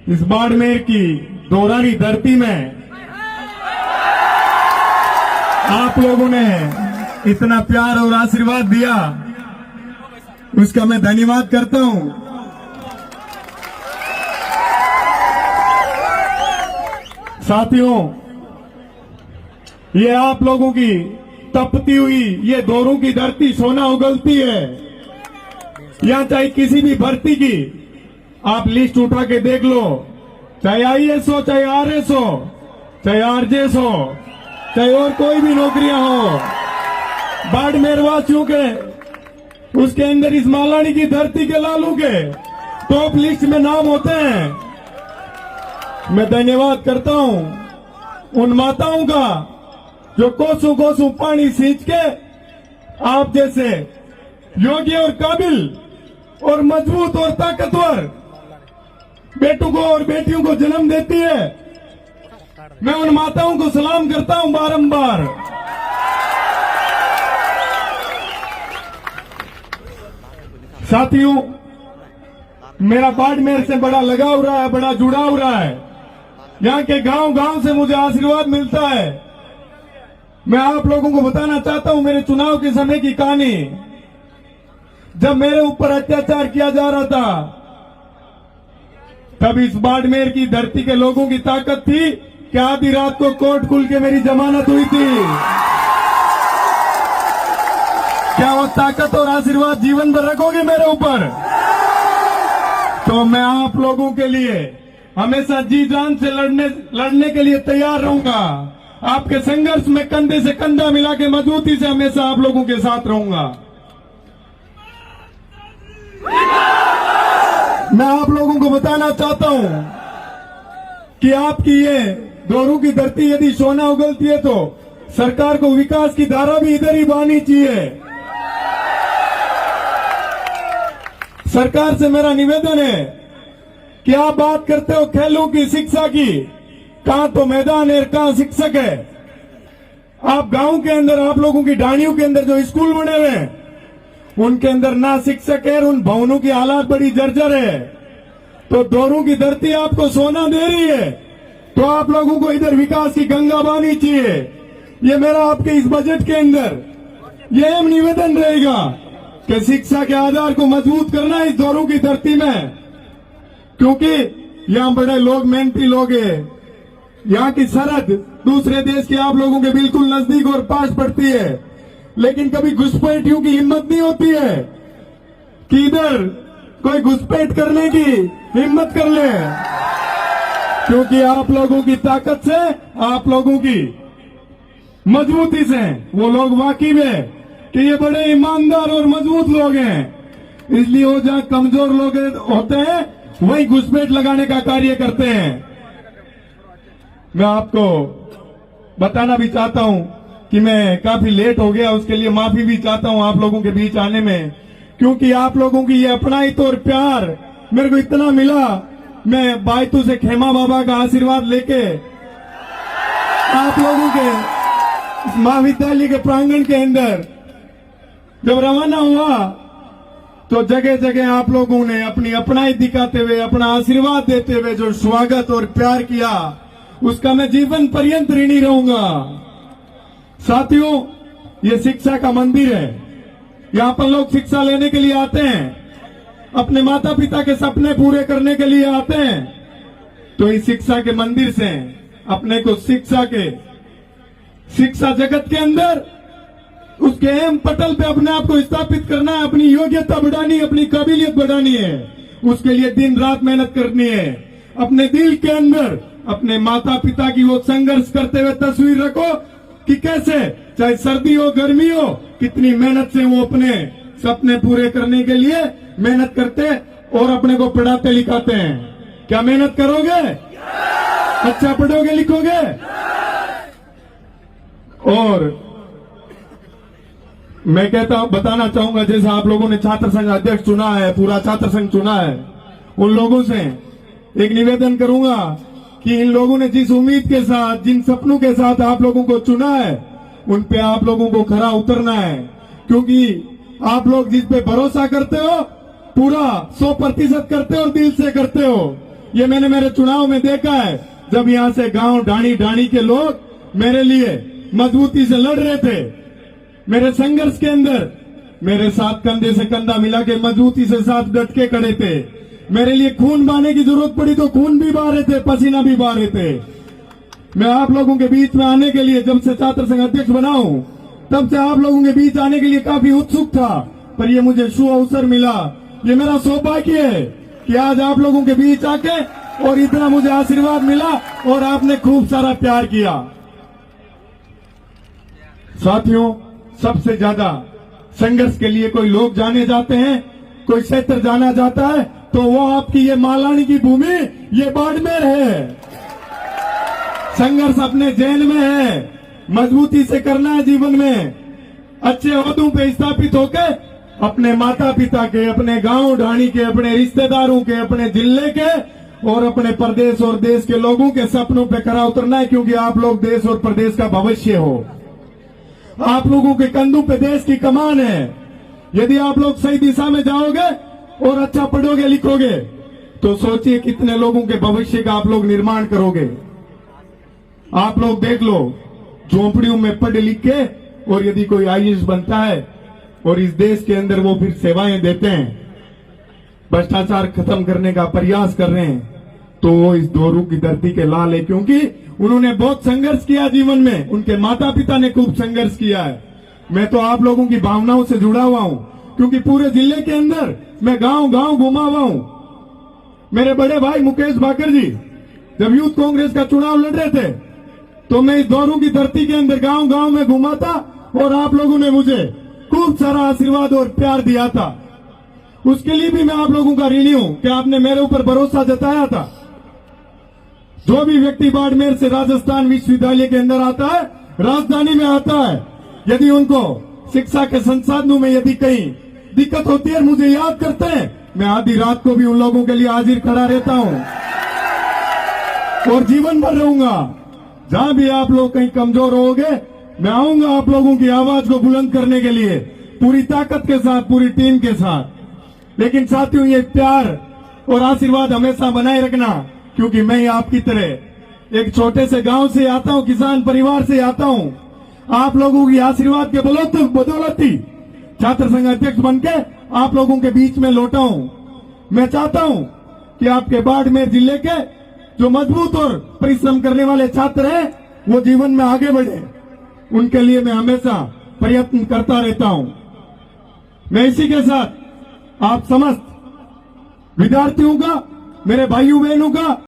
इस बाड़मेर की दोरानी धरती में आप लोगों ने इतना प्यार और आशीर्वाद दिया, उसका मैं धन्यवाद करता हूं। साथियों, ये आप लोगों की तपती हुई ये दोरों की धरती सोना उगलती है। यहां चाहे किसी भी भर्ती की आप लिस्ट उठा के देख लो, चाहे आईएएस हो, चाहे आरएस हो, चाहे आरजेएस हो, चाहे और कोई भी नौकरियां हो, बाड़मेर वासियों के उसके अंदर इस मालानी की धरती के लालू के टॉप लिस्ट में नाम होते हैं। मैं धन्यवाद करता हूं उन माताओं का जो कोसों कोसों पानी सींच के आप जैसे योग्य और काबिल और मजबूत और ताकतवर बेटों को और बेटियों को जन्म देती है। मैं उन माताओं को सलाम करता हूं बारंबार। साथियों, मेरा बाड़मेर से बड़ा लगाव रहा है, बड़ा जुड़ाव रहा है। यहाँ के गांव गांव से मुझे आशीर्वाद मिलता है। मैं आप लोगों को बताना चाहता हूं मेरे चुनाव के समय की कहानी। जब मेरे ऊपर अत्याचार किया जा रहा था, तब इस बाड़मेर की धरती के लोगों की ताकत थी कि आधी रात को कोर्ट खुल के मेरी जमानत हुई थी। क्या वो ताकत और आशीर्वाद जीवन भर रखोगे मेरे ऊपर? तो मैं आप लोगों के लिए हमेशा जी जान से लड़ने के लिए तैयार रहूंगा। आपके संघर्ष में कंधे से कंधा मिला के मजबूती से हमेशा आप लोगों के साथ रहूंगा। मैं आप लोगों को बताना चाहता हूं कि आपकी ये दोरों की धरती यदि सोना उगलती है तो सरकार को विकास की धारा भी इधर ही बहनी चाहिए। सरकार से मेरा निवेदन है कि आप बात करते हो खेलों की, शिक्षा की, कहां तो मैदान है, कहां शिक्षक है। आप गांव के अंदर, आप लोगों की ढाणियों के अंदर जो स्कूल बने हुए हैं उनके अंदर ना शिक्षक है, उन भवनों की हालात बड़ी जर्जर है। तो दोरों की धरती आपको सोना दे रही है तो आप लोगों को इधर विकास की गंगा बहनी चाहिए। ये मेरा आपके इस बजट के अंदर यह निवेदन रहेगा कि शिक्षा के आधार को मजबूत करना है इस दोरों की धरती में, क्योंकि यहाँ बड़े लोग, मेहनती लोग हैं। यहाँ की सरहद दूसरे देश के आप लोगों के बिल्कुल नजदीक और पास पड़ती है, लेकिन कभी घुसपैठियों की हिम्मत नहीं होती है कि इधर कोई घुसपैठ करने की हिम्मत कर ले, क्योंकि आप लोगों की ताकत से, आप लोगों की मजबूती से वो लोग वाकिफ है कि ये बड़े ईमानदार और मजबूत लोग हैं। इसलिए वो जहां कमजोर लोग होते हैं वही घुसपैठ लगाने का कार्य करते हैं। मैं आपको बताना भी चाहता हूं कि मैं काफी लेट हो गया, उसके लिए माफी भी चाहता हूं आप लोगों के बीच आने में, क्योंकि आप लोगों की ये अपनाइत और प्यार मेरे को इतना मिला। मैं बायतू से खेमा बाबा का आशीर्वाद लेके आप लोगों के महाविद्यालय के प्रांगण के अंदर जब रवाना हुआ तो जगह जगह आप लोगों ने अपनी अपनाई दिखाते हुए, अपना आशीर्वाद देते हुए जो स्वागत और प्यार किया, उसका मैं जीवन पर्यंत ऋणी रहूंगा। साथियों, ये शिक्षा का मंदिर है। यहाँ पर लोग शिक्षा लेने के लिए आते हैं, अपने माता पिता के सपने पूरे करने के लिए आते हैं। तो इस शिक्षा के मंदिर से अपने को शिक्षा जगत के अंदर उसके अहम पटल पे अपने आप को स्थापित करना है, अपनी योग्यता बढ़ानी है, अपनी काबिलियत बढ़ानी है। उसके लिए दिन रात मेहनत करनी है। अपने दिल के अंदर अपने माता पिता की वो संघर्ष करते हुए तस्वीर रखो कि कैसे, चाहे सर्दी हो, गर्मी हो, कितनी मेहनत से वो अपने सपने पूरे करने के लिए मेहनत करते और अपने को पढ़ाते लिखाते हैं। क्या मेहनत करोगे? अच्छा पढ़ोगे, लिखोगे? और मैं बताना चाहूंगा, जैसे आप लोगों ने छात्र संघ अध्यक्ष चुना है, पूरा छात्र संघ चुना है, उन लोगों से एक निवेदन करूंगा कि इन लोगों ने जिस उम्मीद के साथ, जिन सपनों के साथ आप लोगों को चुना है, उन पे आप लोगों को खरा उतरना है। क्योंकि आप लोग जिस पे भरोसा करते हो पूरा 100% करते हो और दिल से करते हो, ये मैंने मेरे चुनाव में देखा है, जब यहां से गांव ढाणी ढाणी के लोग मेरे लिए मजबूती से लड़ रहे थे, मेरे संघर्ष के अंदर मेरे साथ कंधे से कंधा मिला के मजबूती से साथ डट के खड़े थे। मेरे लिए खून बहाने की जरूरत पड़ी तो खून भी बहा रहे थे, पसीना भी बहा रहे थे। मैं आप लोगों के बीच में आने के लिए, जब से छात्र संघ अध्यक्ष बना हूं तब से आप लोगों के बीच आने के लिए काफी उत्सुक था, पर ये मुझे शुभ अवसर मिला। ये मेरा सौभाग्य है कि आज आप लोगों के बीच आके और इतना मुझे आशीर्वाद मिला और आपने खूब सारा प्यार किया। साथियों, सबसे ज्यादा संघर्ष के लिए कोई लोग जाने जाते हैं, कोई क्षेत्र जाना जाता है, तो वो आपकी ये मालानी की भूमि, ये बाड़मेर है। संघर्ष अपने जेल में है, मजबूती से करना है जीवन में, अच्छे ओहदों पे स्थापित होकर अपने माता पिता के, अपने गांव ढाणी के, अपने रिश्तेदारों के, अपने जिले के और अपने प्रदेश और देश के लोगों के सपनों पे खरा उतरना है, क्योंकि आप लोग देश और प्रदेश का भविष्य हो। आप लोगों के कंधों पे देश की कमान है। यदि आप लोग सही दिशा में जाओगे और अच्छा पढ़ोगे लिखोगे तो सोचिए कितने लोगों के भविष्य का आप लोग निर्माण करोगे। आप लोग देख लो, झोंपड़ियों में पढ़ लिख के और यदि कोई आईएएस बनता है और इस देश के अंदर वो फिर सेवाएं देते हैं, भ्रष्टाचार खत्म करने का प्रयास कर रहे हैं, तो वो इस दोरू की धरती के लाल है, क्योंकि उन्होंने बहुत संघर्ष किया जीवन में, उनके माता पिता ने खूब संघर्ष किया है। मैं तो आप लोगों की भावनाओं से जुड़ा हुआ हूं, क्योंकि पूरे जिले के अंदर मैं गांव गांव घुमा हुआ हूं। मेरे बड़े भाई मुकेश भाकर जी जब यूथ कांग्रेस का चुनाव लड़ रहे थे तो मैं इस दोरू की धरती के अंदर गांव गांव में घुमा था और आप लोगों ने मुझे खूब सारा आशीर्वाद और प्यार दिया था। उसके लिए भी मैं आप लोगों का ऋणी हूं कि आपने मेरे ऊपर भरोसा जताया था। जो भी व्यक्ति बाड़मेर से राजस्थान विश्वविद्यालय के अंदर आता है, राजधानी में आता है, यदि उनको शिक्षा के संसाधनों में यदि कहीं दिक्कत होती है, मुझे याद करते हैं, मैं आधी रात को भी उन लोगों के लिए हाजिर खड़ा रहता हूं और जीवन भर रहूंगा। जहां भी आप लोग कहीं कमजोर होगे, मैं आऊंगा आप लोगों की आवाज को बुलंद करने के लिए पूरी ताकत के साथ, पूरी टीम के साथ। लेकिन साथियों, ये प्यार और आशीर्वाद हमेशा बनाए रखना, क्योंकि मैं आपकी तरह एक छोटे से गांव से आता हूं, किसान परिवार से आता हूं। आप लोगों की आशीर्वाद के बदौलत ही छात्र संघ अध्यक्ष बनके आप लोगों के बीच में लौटा हूं। मैं चाहता हूं कि आपके बाड़मेर जिले के जो मजबूत और परिश्रम करने वाले छात्र हैं, वो जीवन में आगे बढ़े, उनके लिए मैं हमेशा प्रयत्न करता रहता हूं। मैं इसी के साथ आप समस्त विद्यार्थियों का, मेरे भाइयों बहनों का